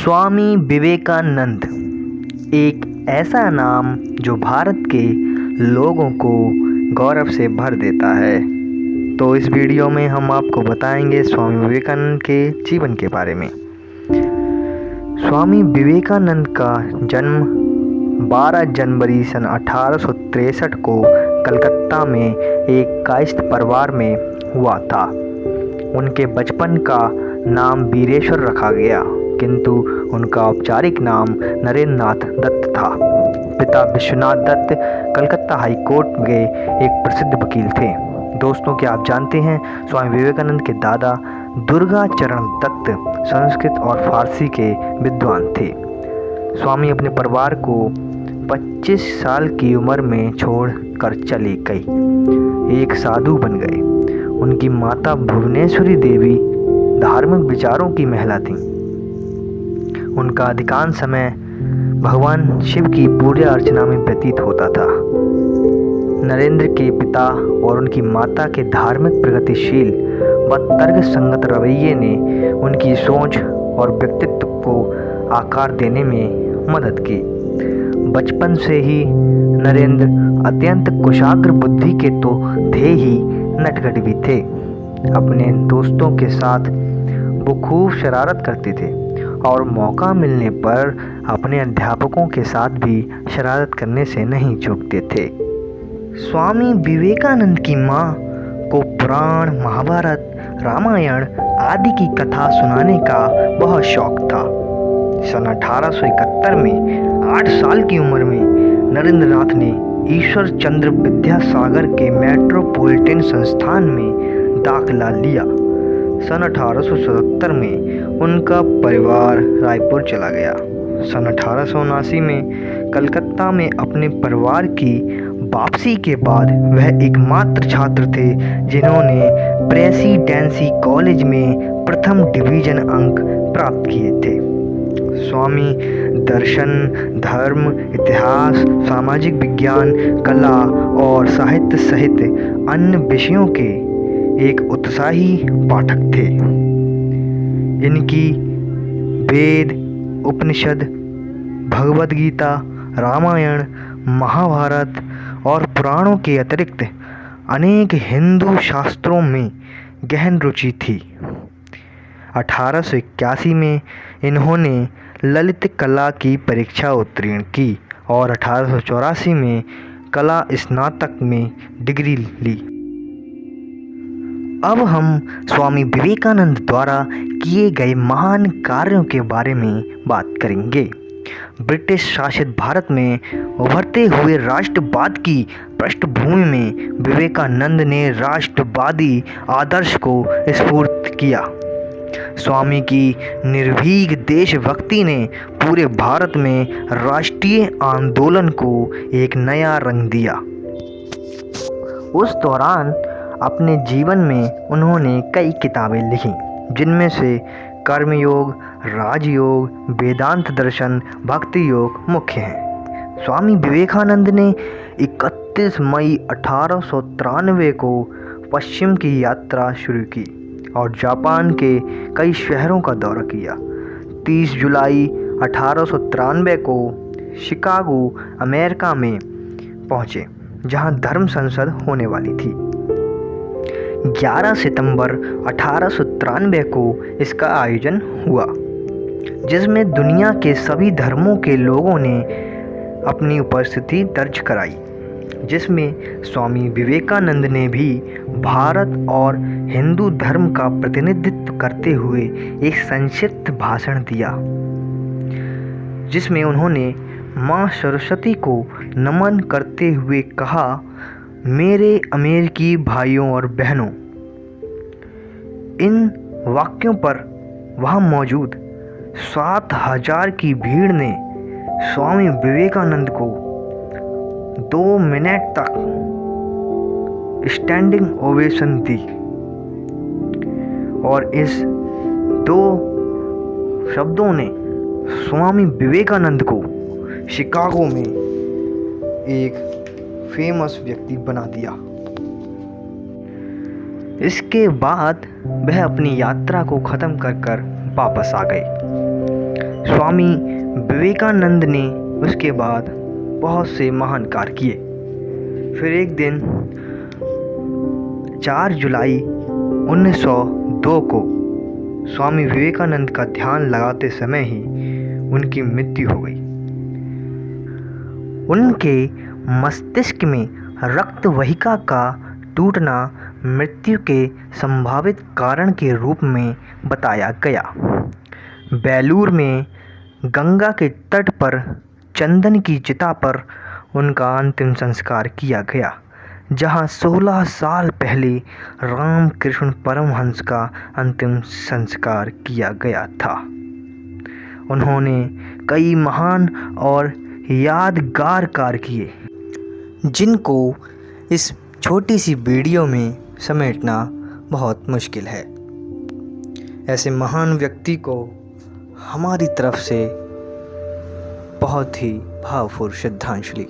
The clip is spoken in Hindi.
स्वामी विवेकानंद एक ऐसा नाम जो भारत के लोगों को गौरव से भर देता है। तो इस वीडियो में हम आपको बताएंगे स्वामी विवेकानंद के जीवन के बारे में। स्वामी विवेकानंद का जन्म 12 जनवरी सन 1863 को कलकत्ता में एक कायस्थ परिवार में हुआ था। उनके बचपन का नाम वीरेश्वर रखा गया, किंतु उनका औपचारिक नाम नरेंद्र नाथ दत्त था। पिता विश्वनाथ दत्त कलकत्ता हाई कोर्ट के एक प्रसिद्ध वकील थे। दोस्तों, क्या आप जानते हैं स्वामी विवेकानंद के दादा दुर्गाचरण दत्त संस्कृत और फारसी के विद्वान थे। स्वामी अपने परिवार को 25 साल की उम्र में छोड़कर चली गई, एक साधु बन गए। उनकी माता भुवनेश्वरी देवी धार्मिक विचारों की महिला थीं। उनका अधिकांश समय भगवान शिव की पूजा अर्चना में व्यतीत होता था। नरेंद्र के पिता और उनकी माता के धार्मिक प्रगतिशील व तर्क संगत रवैये ने उनकी सोच और व्यक्तित्व को आकार देने में मदद की। बचपन से ही नरेंद्र अत्यंत कुशाग्र बुद्धि के तो थे ही, नटखट भी थे। अपने दोस्तों के साथ वो खूब शरारत करते थे और मौका मिलने पर अपने अध्यापकों के साथ भी शरारत करने से नहीं चूकते थे। स्वामी विवेकानंद की माँ को पुराण, महाभारत, रामायण आदि की कथा सुनाने का बहुत शौक था। सन 1871 में 8 साल की उम्र में नरेंद्र नाथ ने ईश्वर चंद्र विद्यासागर के मेट्रोपॉलिटन संस्थान में दाखिला लिया। सन 1877 में उनका परिवार रायपुर चला गया। सन 1879 में कलकत्ता में अपने परिवार की वापसी के बाद वह एकमात्र छात्र थे जिन्होंने प्रेसिडेंसी कॉलेज में प्रथम डिवीजन अंक प्राप्त किए थे। स्वामी दर्शन, धर्म, इतिहास, सामाजिक विज्ञान, कला और साहित्य सहित अन्य विषयों के एक उत्साही पाठक थे। इनकी वेद, उपनिषद, भगवद गीता, रामायण, महाभारत और पुराणों के अतिरिक्त अनेक हिंदू शास्त्रों में गहन रुचि थी। 1881 में इन्होंने ललित कला की परीक्षा उत्तीर्ण की और 1884 में कला स्नातक में डिग्री ली। अब हम स्वामी विवेकानंद द्वारा किए गए महान कार्यों के बारे में बात करेंगे। ब्रिटिश शासित भारत में उभरते हुए राष्ट्रवाद की पृष्ठभूमि में विवेकानंद ने राष्ट्रवादी आदर्श को स्फूर्त किया। स्वामी की निर्भीक देशभक्ति ने पूरे भारत में राष्ट्रीय आंदोलन को एक नया रंग दिया। उस दौरान अपने जीवन में उन्होंने कई किताबें लिखीं, जिनमें से कर्मयोग, राजयोग, वेदांत दर्शन, भक्ति योग मुख्य हैं। स्वामी विवेकानंद ने 31 मई 1893 को पश्चिम की यात्रा शुरू की और जापान के कई शहरों का दौरा किया। 30 जुलाई 1893 को शिकागो, अमेरिका में पहुँचे, जहाँ धर्म संसद होने वाली थी। 11 सितंबर 1893 को इसका आयोजन हुआ, जिसमें दुनिया के सभी धर्मों के लोगों ने अपनी उपस्थिति दर्ज कराई, जिसमें स्वामी विवेकानंद ने भी भारत और हिंदू धर्म का प्रतिनिधित्व करते हुए एक संक्षिप्त भाषण दिया, जिसमें उन्होंने माँ सरस्वती को नमन करते हुए कहा, मेरे अमेरिकी भाइयों और बहनों। इन वाक्यों पर वहाँ मौजूद 7000 की भीड़ ने स्वामी विवेकानंद को 2 मिनट तक स्टैंडिंग ओवेशन दी और इस 2 शब्दों ने स्वामी विवेकानंद को शिकागो में एक फेमस व्यक्ति बना दिया। इसके बाद वह अपनी यात्रा को ख़त्म कर वापस आ गए। स्वामी विवेकानंद ने उसके बाद बहुत से महान कार्य किए। फिर एक दिन 4 जुलाई 1902 को स्वामी विवेकानंद का ध्यान लगाते समय ही उनकी मृत्यु हो गई। उनके मस्तिष्क में रक्त वाहिका का टूटना मृत्यु के संभावित कारण के रूप में बताया गया। बेलूर में गंगा के तट पर चंदन की चिता पर उनका अंतिम संस्कार किया गया, जहां 16 साल पहले रामकृष्ण परमहंस का अंतिम संस्कार किया गया था। उन्होंने कई महान और यादगार कार्य किए, जिनको इस छोटी सी वीडियो में समेटना बहुत मुश्किल है। ऐसे महान व्यक्ति को हमारी तरफ से बहुत ही भावपूर्ण श्रद्धांजलि।